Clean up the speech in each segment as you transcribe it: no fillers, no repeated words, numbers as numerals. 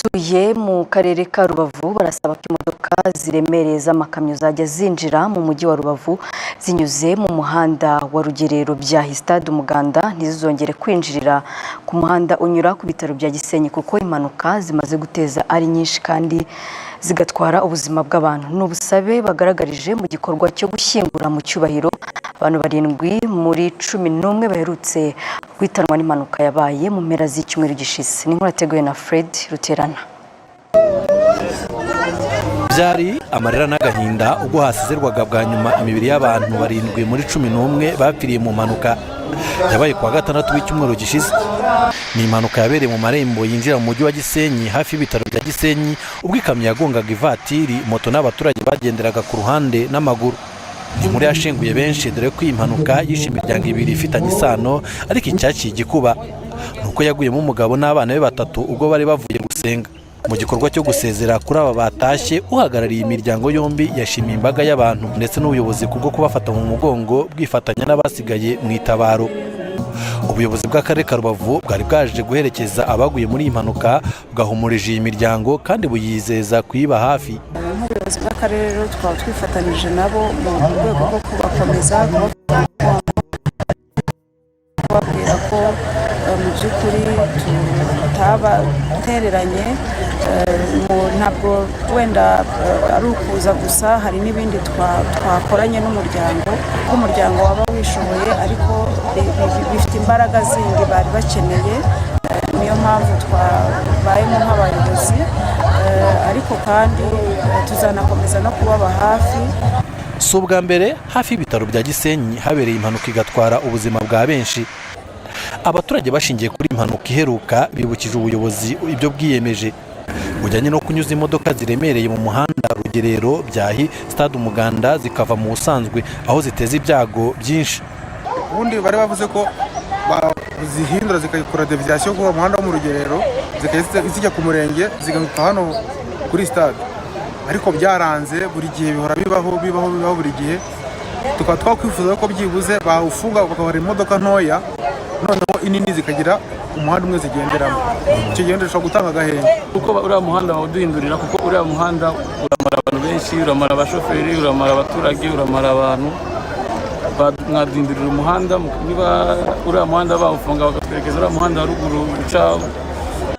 Abatuye mu karere ka Rubavu barasaba ko imodoka ziremereye z'amakamyo zajya zinjira mu mujyi wa Rubavu zinyuze mu muhanda wa Rugerero bya Stade Umuganda ntizizongere kwinjirira ku muhanda unyura ku bitaro bya Gisenyi kuko impanuka zimaze guteza ari nyinshi kandi zigatwara ubuzima bw'abantu. N'ubusabe bagaragarije mu gikorwa cyo gushyingura mu cyubahiro abantu 7 muri 11 baherutse kwitanwa n'impanuka yabaye mu mpera z'icyumweru gishize. Ni inkuru yateguwe na Fred Ruterana. Byari amarira n'agahinda ubwo hasezerwaga bwa nyuma imibiri y'abantu 7 muri 11 bapfiriye mu mpanuka yabaye kuwa gatandatu w'icyumweru gishize. Ni impanuka yabereye mu marembo yinjira mu mujyi wa Gisenyi hafi y'ibitaro bya Gisenyi ubwo ikamyo yagongaga ivatiri, moto n'abaturage bagenderaga ku ruhande n'amaguru. Ni muri yashenguye benshi dore ko iyi mpanuka yishe imiryango 2 ifitanye isano, ariko icyaciye igikuba nuko yaguyemo umugabo n'abana be 3 ubwo bari bavuye gusenga. Mu gikorwa cyo gusezera kuri aba batashye, uhagarariye imiryango yombi yashimiye imbaga y'abantu ndetse n'ubuyobozi kubwo kubafata mu mugongo bwifatanya n'abasigaye mu itabaro. Ubuyobozi bw'akarere ka Rubavu bwari bwaje guherekeza abaguye muri iyi mpanuka bwahumurije iyi miryango kandi buyizeza kuyiba hafi. Ubuyobozi bw'akarere twaba twifatanije nabo mu rwego rwo kubakomeza kubabwira ko mu by'ukuri tutabatereranye, ntabwo wenda ari ukuza gusa, hari n'ibindi twakoranye n'umuryango waba wishoboye ariko bifite imbaraga zindi bari bakeneye. Niyo mpamvu twabayemo nk'abayobozi, ariko kandi tuzanakomeza no kubaba hafi. Si ubwa mbere hafi y'ibitaro bya Gisenyi habereye impanuka igatwara ubuzima bwa benshi. Abaturage bashingiye kuri impanuka iheruka bibukije ubuyobozi ibyo bwiyemeje bujyanye no kunyuza imodoka ziremereye mu muhanda Rugerero byahi Stade Umuganda zikava mu usanzwe aho ziteza ibyago byinshi. Ubundi bari bavuze ko zihindura zikayikora deviation ku muhanda wo mu Rugerero zikajya ku murenge zigaruka hano kuri stade, ariko byaranze. Buri gihe bihora bibaho buri gihe. Tukaba twakwifuza ko byibuze bawufunga bakabara imodoka ntoya, noneho inini zikagira umuhanda umwe zigenderamo. Icyo gihe ndashobora gutanga agahenge kuko uriya muhanda wawuduhindurira, kuko uriya muhanda uramara abantu benshi, uramara abashoferi, uramara abaturage, uramara abantu. Mwaduhindurira umuhanda, niba uriya muhanda bawufunga bagatwerekeza uriya muhanda wa ruguru uca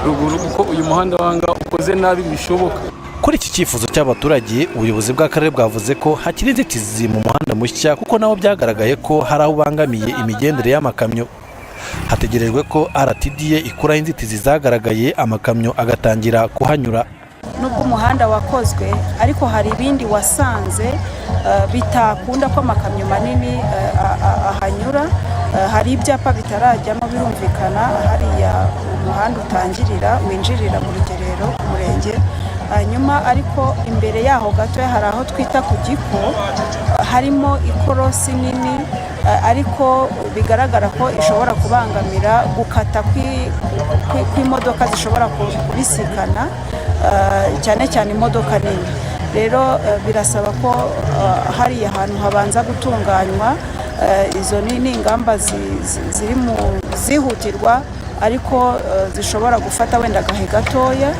ruguru, kuko uyu muhanda wanga ukoze nabi bishoboka. Kuri iki cyifuzo cy'abaturage, ubuyobozi bw'akarere bwavuze ko hakiri inzitizi mu muhanda mushya kuko naho byagaragaye ko hari aho ubangamiye imigendere y'amakamyo. Hategerejwe ko RTDA ikuraho inzitizi zagaragaye amakamyo agatangira kuhanyura. Nubwo umuhanda wakozwe, ariko hari ibindi wasanze bitakunda ko amakamyo manini ahanyura. Hari ibyapa bitarajyamo birumvikana, hariya umuhanda utangirira winjirira mu Rugerero ku murenge. Hanyuma ariko imbere yaho gato hari aho twita ku Giko, harimo ikorosi nini, ariko bigaragara ko ishobora kubangamira gukata kw'imodoka zishobora kubisikana, cyane cyane imodoka nini. Rero birasaba ko hari ahantu habanza gutunganywa. Izo ni ingamba ziri mu zihutirwa, ariko zishobora gufata wenda agahe gatoya.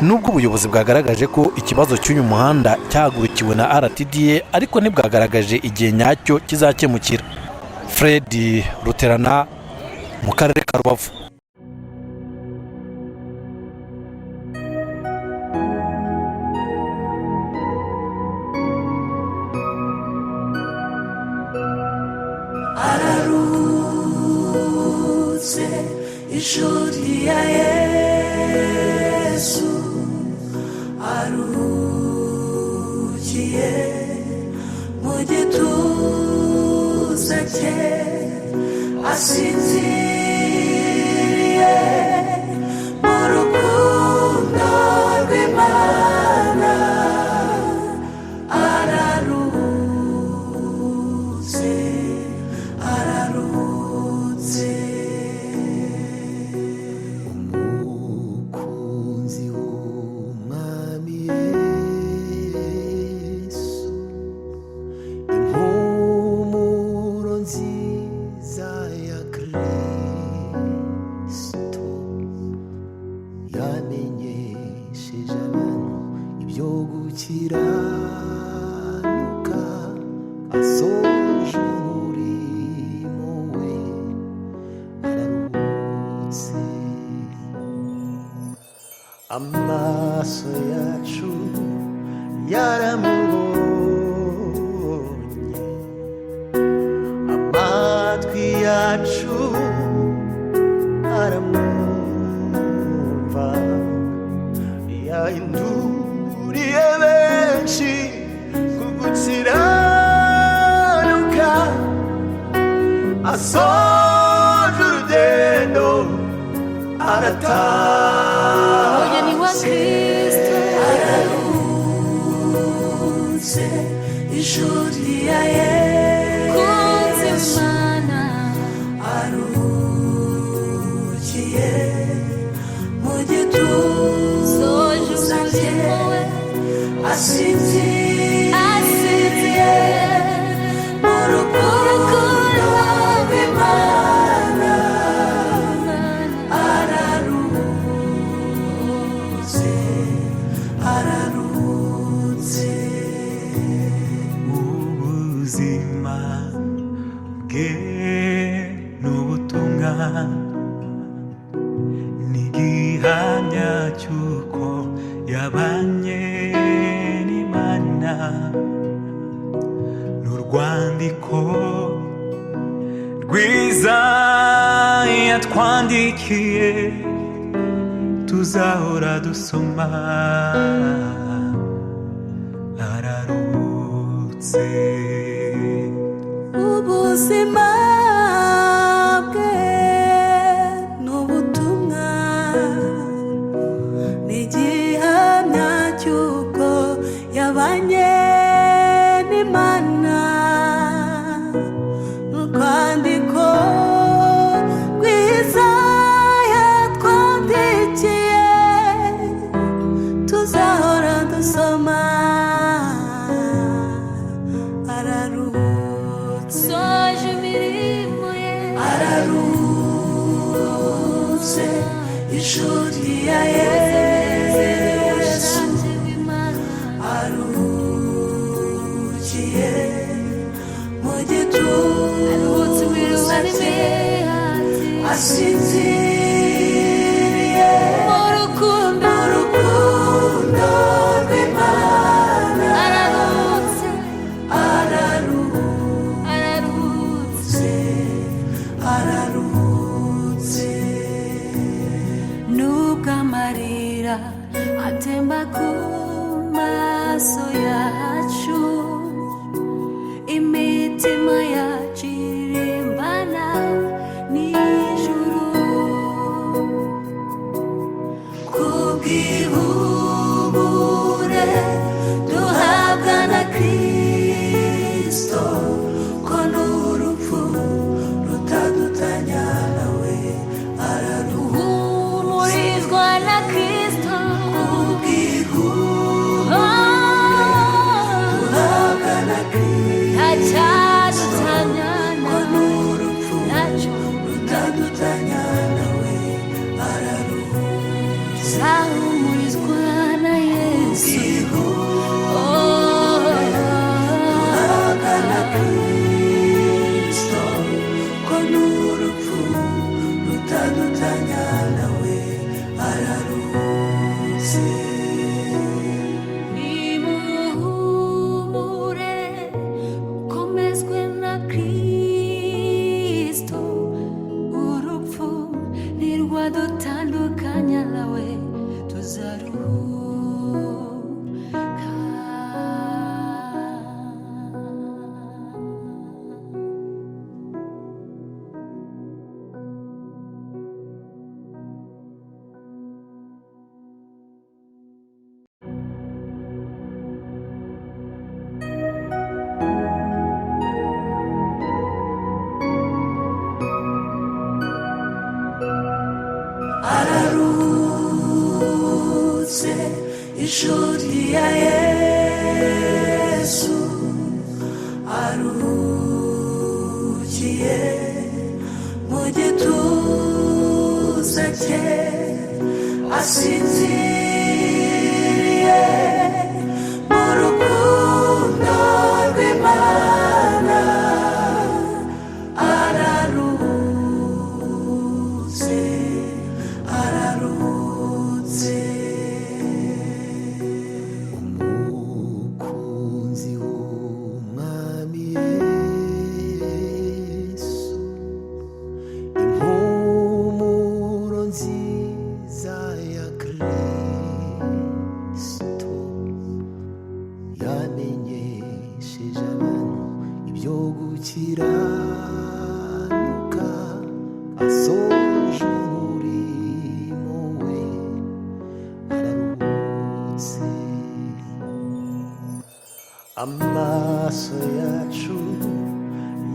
Nubwo ubuyobozi bwagaragaje ko ikibazo cy'uyu muhanda cyahagurukiwe na RTDA, ariko ntibwagaragaje igihe nyacyo kizakemukira. Fred Ruterana, mu karere ka Rubavu. Ararutse inshuti ya Yesu, arukiye mu gituza cye, asinziriye mu rukundo rw'Imana. Ararutse, ararutse. gukiranuka asoje umurimo we araruhutse. Amaso yacu yaramubonye, amatwi yacu aramwumva, yahinduriye benshi ku gukiranuka asoje urugendo arataha. Umugeni wa Kristo araruhutse, inshuti ya Yesu Imana aruhukiye mu gituza cye, asinziriye mu rukundo rw'Imana. Araruhutse ubuzima bwe n'ubutumwa n'igihamya cy'uko yabanye n'Imana, n'urwandiko rwiza yatwandikiye tuzahora dusoma. Araruhutse ubuzima bwe n'ubutumwa n'igihamya cy'uko yabanye n'Imana, n'urwandiko rwiza yatwandikiye tuzahora dusoma. Araruhutse, soje imirimo ye, araruhutse, inshuti ya Yesu aruhukiye mu gituza cye, asinziriye mu rukundo rw'Imana. Araruhutse, nubwo amarira atemba ku maso yacu, imitima yacu irimbana n'ijuru kubw'ihumure duhabwa na Kristo, ko n'urupfu rutadutanya nawe. Araruhumurizwa na Kristo duhabwa na Kristo, ntacyadutanya n'urupfu rutadutanya nawe. Araruhumurizwa na Yesu duhabwa na Kristo, ko n'urupfu rutadutanya nawe. Araruhutse, nimuhumure mukomezwe na Kristo, urupfu ntirwadutandukanya nawe, tuzaruhuka. Araruhutse, inshuti ya Yesu aruhukiye mu gituza cye, asinziriye mu amaso yacu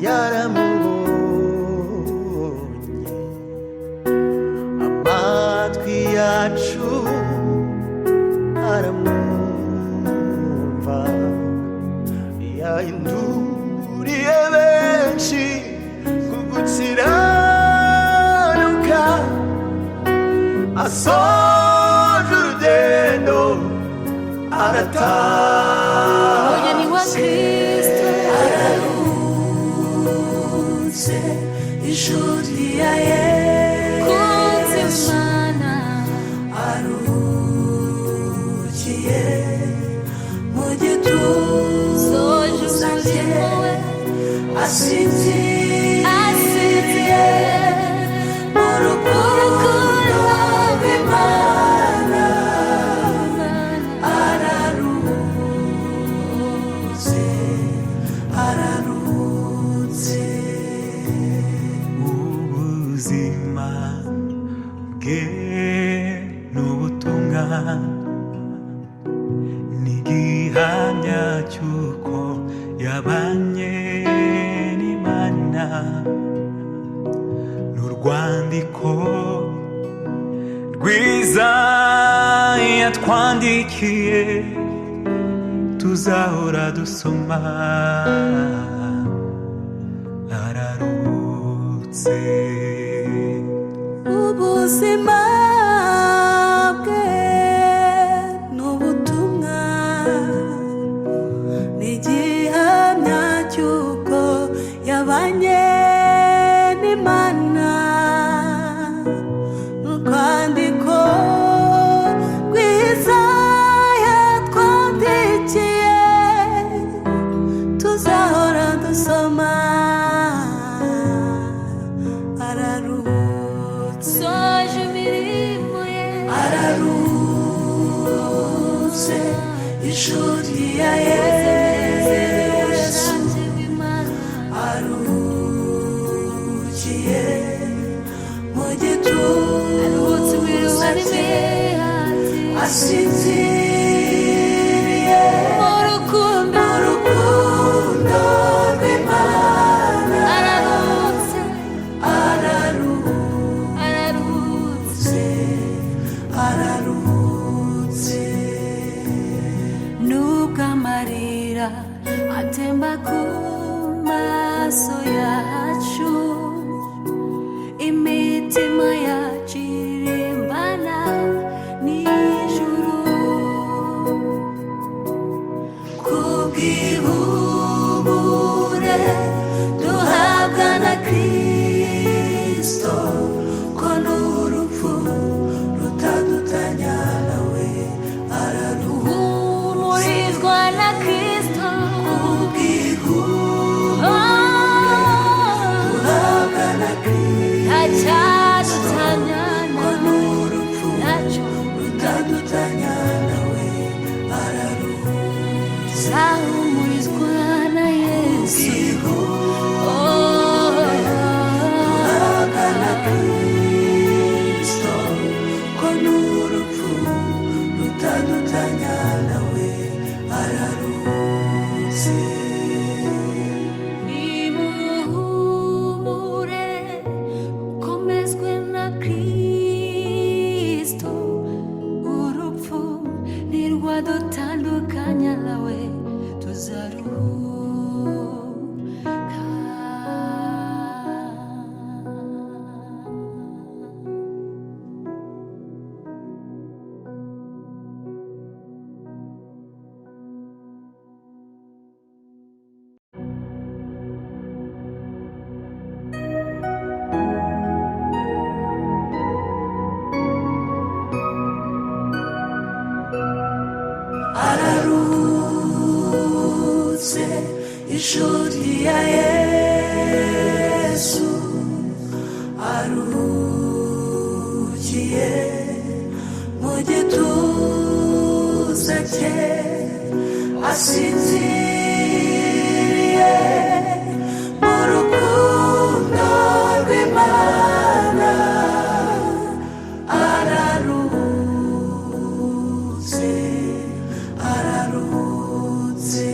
yaramubonye, amatwi yacu aramwumva, yahinduriye benshi kugukiranuka, asoje urugendo arataha. Umugeni wa Kristo araruhutse, inshuti ya Yesu aruhukiye mu gituza cye, asinziriye mu rukundo rw'Imana. Araruhutse ubuzima bwe n'ubutumwa, n'igihamya cy'uko yabanye n'Imana, n'urwandiko rwiza yatwandikiye tuzahora dusoma. Araruhutse ubuzima bwe n'ubutumwa, n'igihamya cy'uko yabanye n'Imana, n'urwandiko rwiza yatwandikiye tuzahora dusoma. Araruhutse, soje imirimo ye, araruhutse, inshuti ya Yesu aruhukiye mu gituza cye, asinziriye mu rukundo rw'Imana. Araruhutse nubwo amarira atemba ku maso yacu, imitima yacu irimbana n'ijuru, kubw'ihumure duhabwa na Kristo, ko n'urupfu rutadutanya nawe. Araruhumurizwa na Kristo, duhabwa na Kristo, ntacyadutanya n'urupfu rutadutanya nawe. Araruhumurizwa na Yesu, duhabwa na Kristo, ko n'urupfu rutadutanya nawe. Araruhutse nimuhumure, mukomezwe na Kristo, urupfu ntirwadutandukanya nawe, tuzaruhuka. Araruhutse, inshuti ya Yesu aruhukiye mu gituza cye, asinziriye mu rukundo rw'Imana. Araruhutse, araruhutse.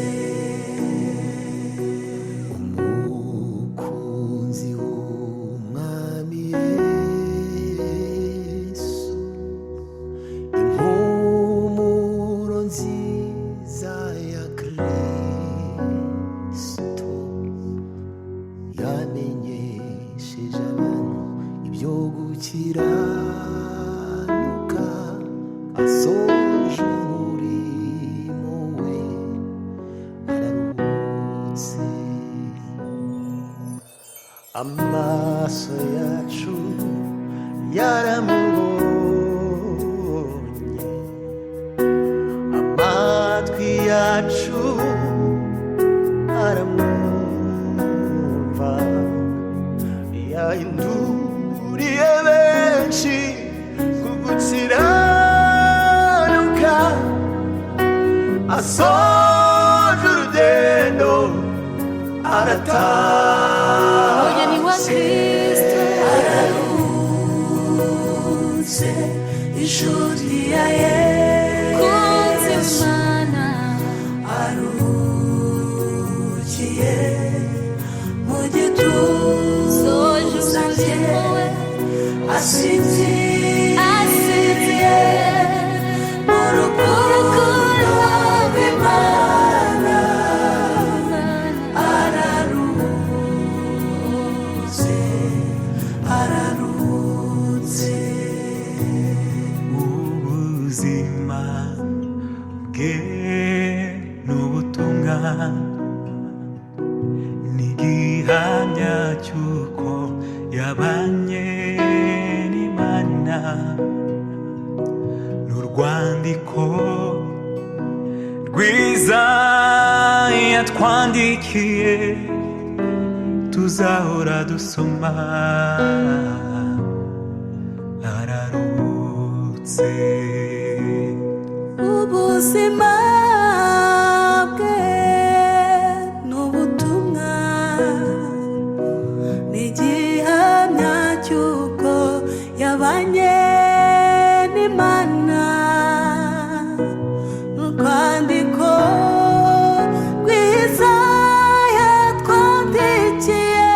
amaso yacu yaramubonye, amatwi yacu aramwumva, yahinduriye benshi kugukiranuka, asoje urugendo arataha. Umugeni wa Kristo araruhutse, inshuti ya Yesu aruhukiye mu gituza cye, asinziriye mu rukundo rw'Imana. ubuzima bwe n'ubutumwa n'igihamya cy'uko yabanye n'Imana, n'urwandiko rwiza yatwandikiye tuzahora dusoma. Araruhutse. Ubuzima bwe n'ubutumwa n'igihamya cy'uko yabanye n'Imana, n'urwandiko rwiza yatwandikiye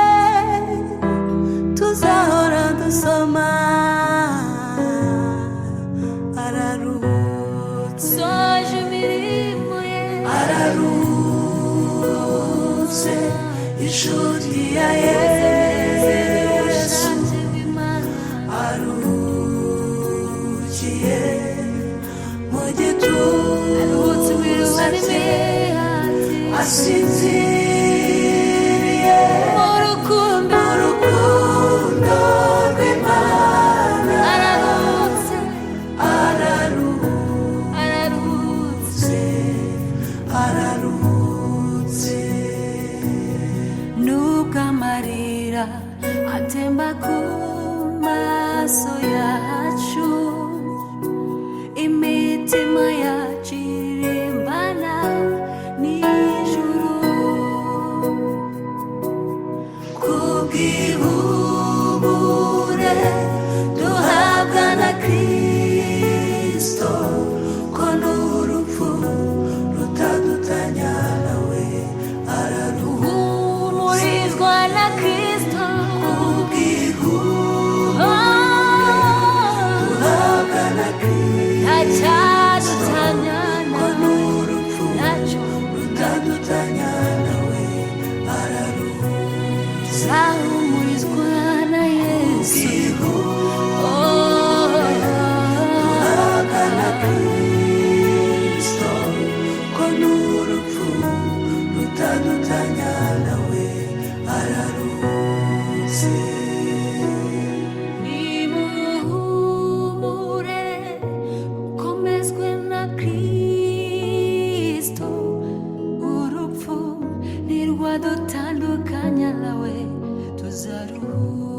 tuzahora dusoma. Soje imirimo ye araruhutse, inshuti ya Yesu aruhukiye mu gituza cye, asinziriye mu rukundo rw'Imana. Araruhutse, nubwo amarira atemba ku maso yacu, imitima yacu irimbana n'ijuru, kubw'ihumure duhabwa na Kristo, ko n'urupfu rutadutanya nawe. Araruhumurizwa na Kristo, duhabwa na Kristo, ntacyadutanya ko n'urupfu rutadutanya nawe. Araruhumurizwa na Yesu, duhabwa na Kristo, ko n'urupfu rutadutanya nawe. Araruhutse. Nimuhumure, komezwe na Kristo, urupfu ntirwadutandukanya nawe, tuzaruhuka.